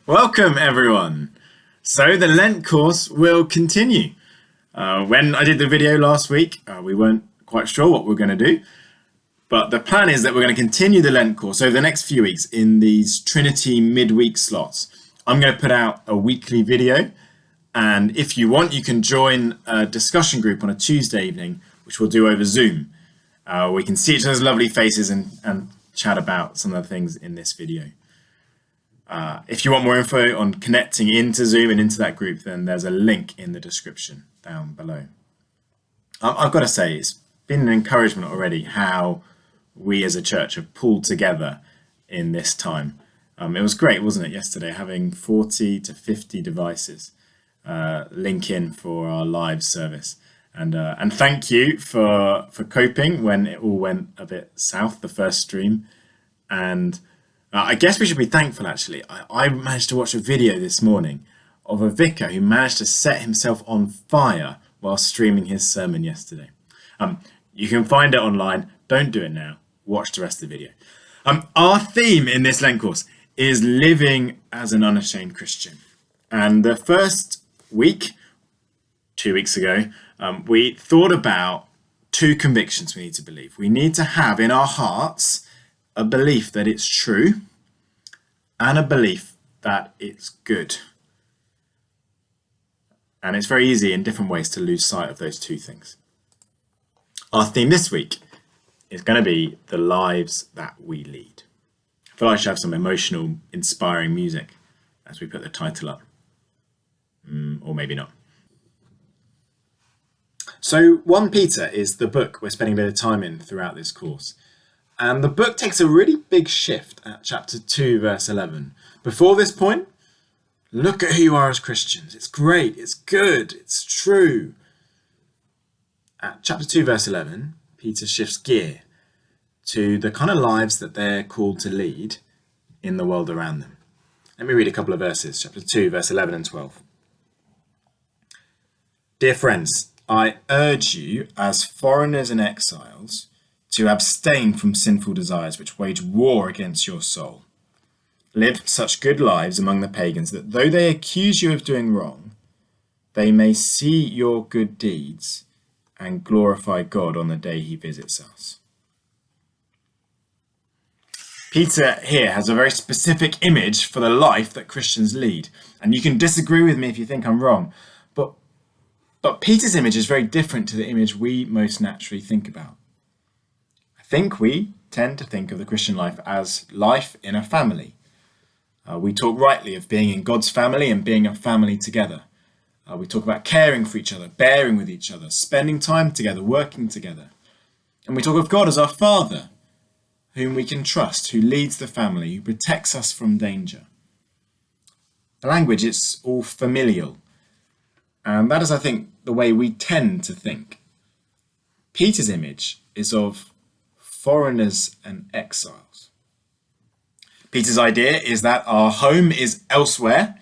Welcome, everyone. So the Lent course will continue. When I did the video last week, we weren't quite sure what we were going to do, but the plan is that we're going to continue the Lent course over the next few weeks in these Trinity midweek slots. I'm going to put out a weekly video, and if you want, you can join a discussion group on a Tuesday evening, which we'll do over Zoom. We can see each other's lovely faces and chat about some of the things in this video. If you want more info on connecting into Zoom and into that group, then there's a link in the description down below. I've got to say, it's been an encouragement already how we as a church have pulled together in this time. It was great, wasn't it, yesterday, having 40 to 50 devices link in for our live service. And thank you for coping when it all went a bit south, the first stream. And I guess we should be thankful, actually. I managed to watch a video this morning of a vicar who managed to set himself on fire while streaming his sermon yesterday. You can find it online. Don't do it now. Watch the rest of the video. Our theme in this Lent course is living as an unashamed Christian. And the first week, 2 weeks ago, we thought about two convictions we need to believe. We need to have in our hearts a belief that it's true and a belief that it's good. And it's very easy in different ways to lose sight of those two things. Our theme this week is going to be the lives that we lead. I feel like I should have some emotional, inspiring music as we put the title up. Or maybe not. So 1 Peter is the book we're spending a bit of time in throughout this course. And the book takes a really big shift at chapter 2, verse 11. Before this point, look at who you are as Christians. It's great, it's good, it's true. At chapter 2, verse 11, Peter shifts gear to the kind of lives that they're called to lead in the world around them. Let me read a couple of verses, chapter 2, verse 11 and 12. Dear friends, I urge you as foreigners and exiles to abstain from sinful desires which wage war against your soul. Live such good lives among the pagans that though they accuse you of doing wrong, they may see your good deeds and glorify God on the day he visits us. Peter here has a very specific image for the life that Christians lead. And you can disagree with me if you think I'm wrong, but Peter's image is very different to the image we most naturally think about. I think we tend to think of the Christian life as life in a family. We talk rightly of being in God's family and being a family together. We talk about caring for each other, bearing with each other, spending time together, working together. And we talk of God as our Father, whom we can trust, who leads the family, who protects us from danger. The language, it's all familial. And that is, I think, the way we tend to think. Peter's image is of foreigners and exiles. Peter's idea is that our home is elsewhere,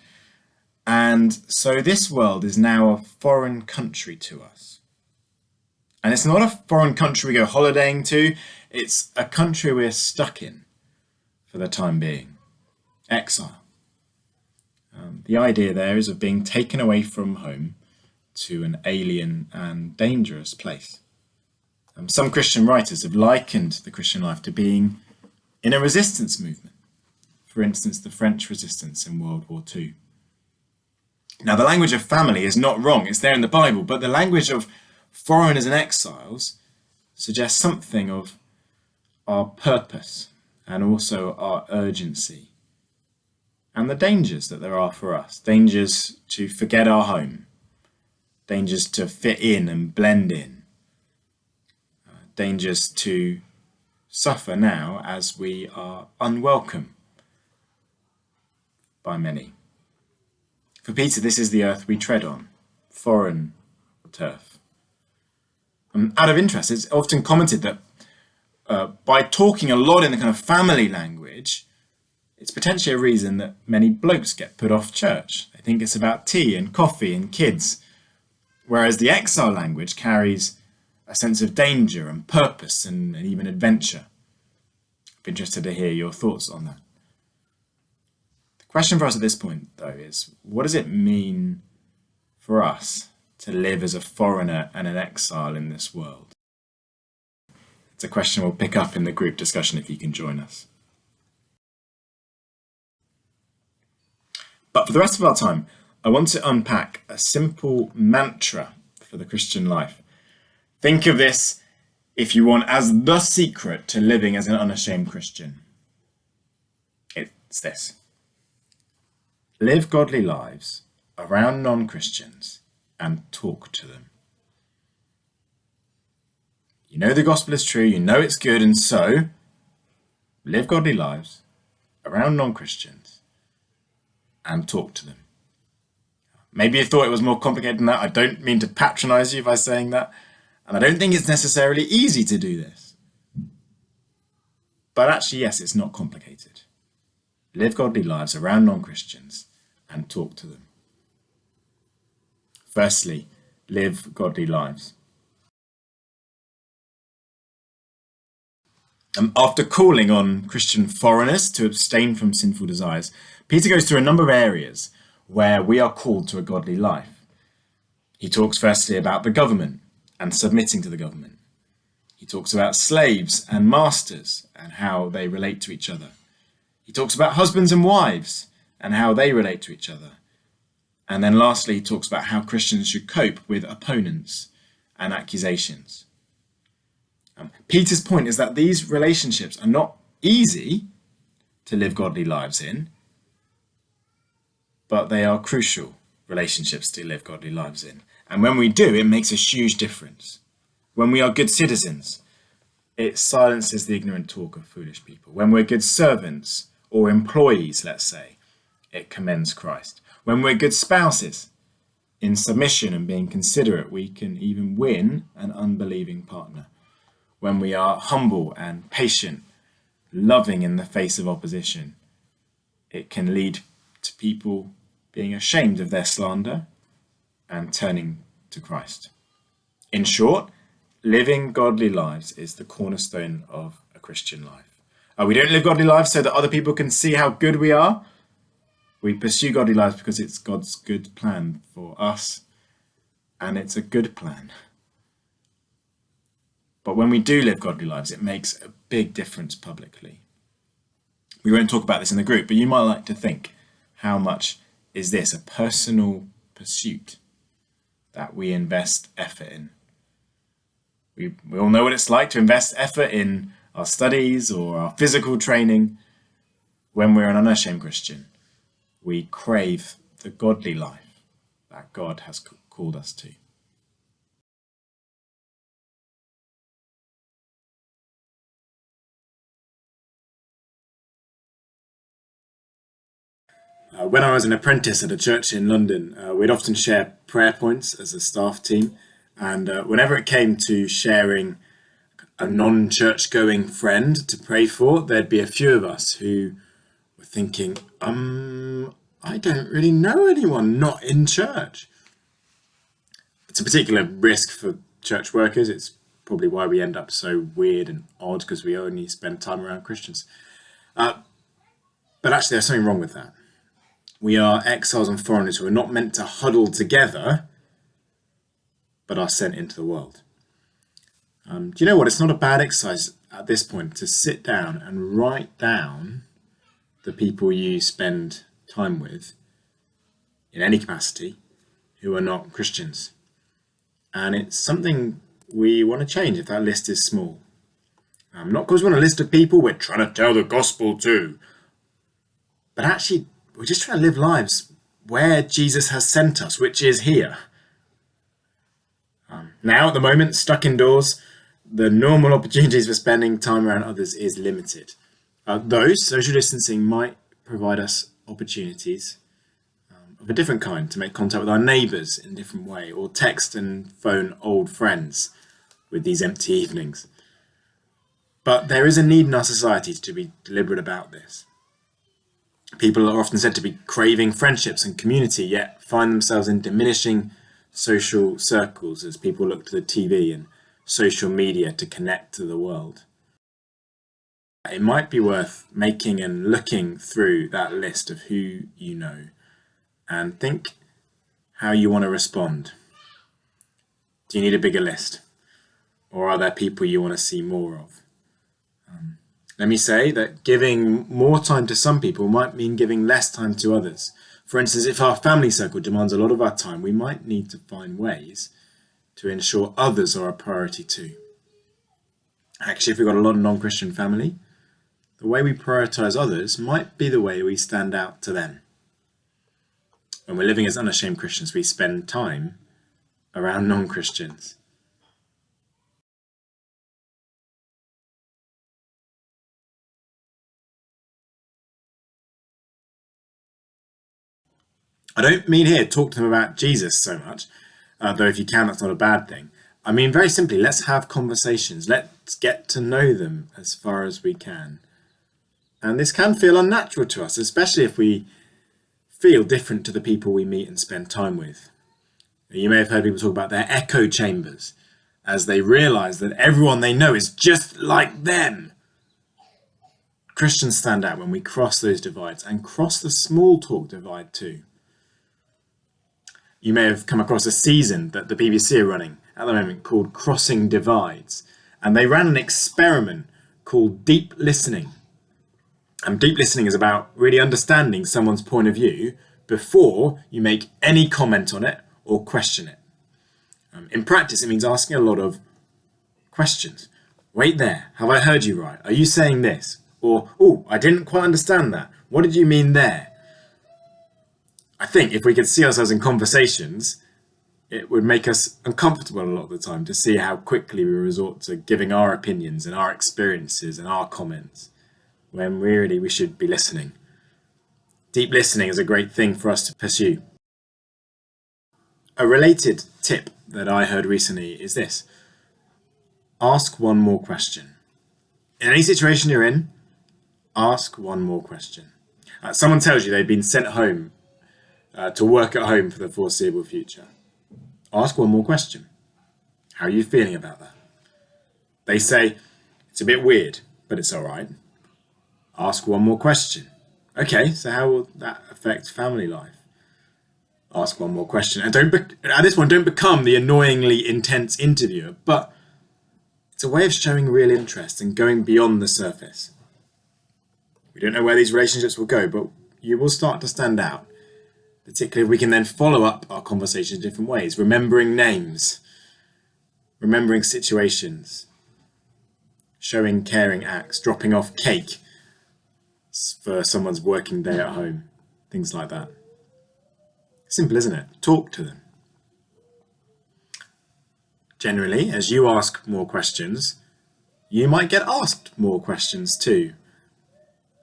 and so this world is now a foreign country to us. And it's not a foreign country we go holidaying to, it's a country we're stuck in for the time being. Exile. The idea there is of being taken away from home to an alien and dangerous place. Some Christian writers have likened the Christian life to being in a resistance movement. For instance, the French resistance in World War II. Now, the language of family is not wrong, it's there in the Bible, but the language of foreigners and exiles suggests something of our purpose and also our urgency and the dangers that there are for us. Dangers to forget our home, dangers to fit in and blend in, dangers to suffer now as we are unwelcome by many. For Peter, this is the earth we tread on, foreign turf. Out of interest, it's often commented that by talking a lot in the kind of family language, it's potentially a reason that many blokes get put off church. They think it's about tea and coffee and kids, whereas the exile language carries a sense of danger and purpose and even adventure. I'd be interested to hear your thoughts on that. Question for us at this point, though, is what does it mean for us to live as a foreigner and an exile in this world? It's a question we'll pick up in the group discussion if you can join us. But for the rest of our time, I want to unpack a simple mantra for the Christian life. Think of this, if you want, as the secret to living as an unashamed Christian. It's this. Live godly lives around non-Christians and talk to them. You know the gospel is true, you know it's good, and so live godly lives around non-Christians and talk to them. Maybe you thought it was more complicated than that. I don't mean to patronize you by saying that, and I don't think it's necessarily easy to do this. But actually, yes, it's not complicated. Live godly lives around non-Christians and talk to them. Firstly, live godly lives. After calling on Christian foreigners to abstain from sinful desires, Peter goes through a number of areas where we are called to a godly life. He talks firstly about the government and submitting to the government. He talks about slaves and masters and how they relate to each other. He talks about husbands and wives and how they relate to each other. And then lastly, he talks about how Christians should cope with opponents and accusations. Peter's point is that these relationships are not easy to live godly lives in, but they are crucial relationships to live godly lives in. And when we do, it makes a huge difference. When we are good citizens, it silences the ignorant talk of foolish people. When we're good servants or employees, let's say, it commends Christ. When we're good spouses, in submission and being considerate, we can even win an unbelieving partner. When we are humble and patient, loving in the face of opposition, it can lead to people being ashamed of their slander and turning to Christ. In short, living godly lives is the cornerstone of a Christian life. We don't live godly lives so that other people can see how good we are. We pursue godly lives because it's God's good plan for us, and it's a good plan. But when we do live godly lives, it makes a big difference publicly. We won't talk about this in the group, but you might like to think, how much is this a personal pursuit that we invest effort in? We all know what it's like to invest effort in our studies or our physical training. When we're an unashamed Christian, we crave the godly life that God has called us to. When I was an apprentice at a church in London, we'd often share prayer points as a staff team. And whenever it came to sharing a non-church going friend to pray for, there'd be a few of us who were thinking, I don't really know anyone not in church. It's a particular risk for church workers. It's probably why we end up so weird and odd, because we only spend time around Christians. But actually, there's something wrong with that. We are exiles and foreigners who are not meant to huddle together, but are sent into the world. Do you know what? It's not a bad exercise at this point to sit down and write down the people you spend time with in any capacity who are not Christians. And it's something we want to change if that list is small. Not because we want a list of people we're trying to tell the gospel to, but actually we're just trying to live lives where Jesus has sent us, which is here. Now, at the moment, stuck indoors, the normal opportunities for spending time around others is limited. Though social distancing might provide us opportunities of a different kind to make contact with our neighbours in a different way, or text and phone old friends with these empty evenings. But there is a need in our society to be deliberate about this. People are often said to be craving friendships and community, yet find themselves in diminishing social circles as people look to the TV and social media to connect to the world. It might be worth making and looking through that list of who you know and think how you want to respond. Do you need a bigger list? Or are there people you want to see more of? Let me say that giving more time to some people might mean giving less time to others. For instance, if our family circle demands a lot of our time, we might need to find ways to ensure others are a priority too. Actually, if we've got a lot of non-Christian family, the way we prioritize others might be the way we stand out to them. When we're living as unashamed Christians, we spend time around non-Christians. I don't mean here talk to them about Jesus so much, though if you can, that's not a bad thing. I mean very simply, let's have conversations. Let's get to know them as far as we can. And this can feel unnatural to us, especially if we feel different to the people we meet and spend time with. You may have heard people talk about their echo chambers as they realize that everyone they know is just like them. Christians stand out when we cross those divides and cross the small talk divide too. You may have come across a season that the BBC are running at the moment called Crossing Divides, and they ran an experiment called deep listening. And deep listening is about really understanding someone's point of view before you make any comment on it or question it. In practice, it means asking a lot of questions. Wait there, have I heard you right? Are you saying this? Or, oh, I didn't quite understand that. What did you mean there? I think if we could see ourselves in conversations, it would make us uncomfortable a lot of the time to see how quickly we resort to giving our opinions and our experiences and our comments, when really we should be listening. Deep listening is a great thing for us to pursue. A related tip that I heard recently is this: ask one more question. In any situation you're in, ask one more question. Someone tells you they've been sent home to work at home for the foreseeable future. Ask one more question. How are you feeling about that? They say, it's a bit weird, but it's all right. Ask one more question. Okay, so how will that affect family life? Ask one more question. And at this point, don't become the annoyingly intense interviewer, but it's a way of showing real interest and going beyond the surface. We don't know where these relationships will go, but you will start to stand out. Particularly if we can then follow up our conversation in different ways, remembering names, remembering situations, showing caring acts, dropping off cake for someone's working day at home, things like that. Simple, isn't it? Talk to them. Generally, as you ask more questions, you might get asked more questions too.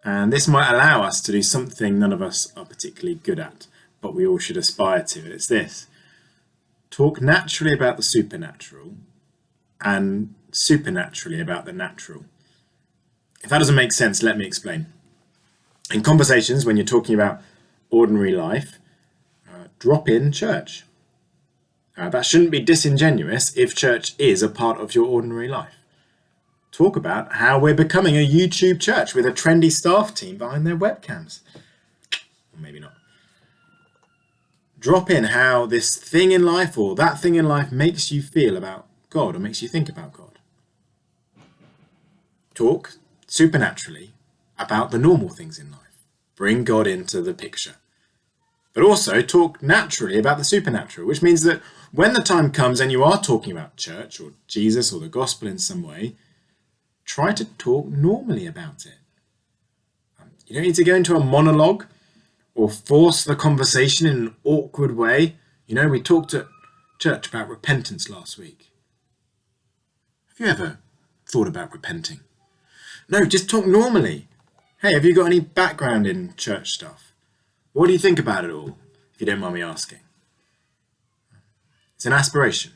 And this might allow us to do something none of us are particularly good at, but we all should aspire to. And it's this: talk naturally about the supernatural and supernaturally about the natural. If that doesn't make sense, let me explain. In conversations, when you're talking about ordinary life, drop in church. That shouldn't be disingenuous if church is a part of your ordinary life. Talk about how we're becoming a YouTube church with a trendy staff team behind their webcams. Or maybe not. Drop in how this thing in life or that thing in life makes you feel about God or makes you think about God. Talk supernaturally about the normal things in life. Bring God into the picture. But also talk naturally about the supernatural, which means that when the time comes and you are talking about church or Jesus or the gospel in some way, try to talk normally about it. You don't need to go into a monologue or force the conversation in an awkward way. You know, we talked at church about repentance last week. Have you ever thought about repenting? No, just talk normally. Hey, have you got any background in church stuff? What do you think about it all, if you don't mind me asking? It's an aspiration.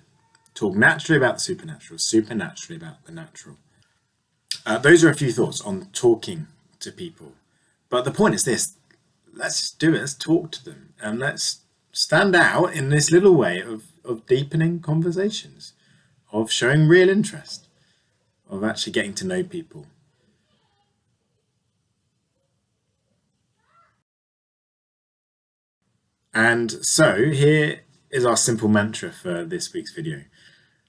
Talk naturally about the supernatural, supernaturally about the natural. Those are a few thoughts on talking to people. But the point is this: let's do it, let's talk to them, and let's stand out in this little way of deepening conversations, of showing real interest, of actually getting to know people. And so here is our simple mantra for this week's video.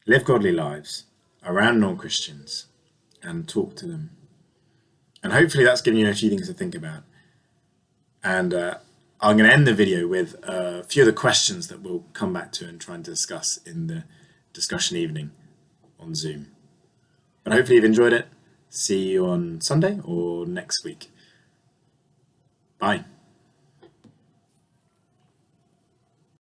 Live godly lives around non-Christians and talk to them. And hopefully that's given you a few things to think about. And I'm going to end the video with a few of the questions that we'll come back to and try and discuss in the discussion evening on Zoom. But hopefully you've enjoyed it. See you on Sunday or next week. Bye.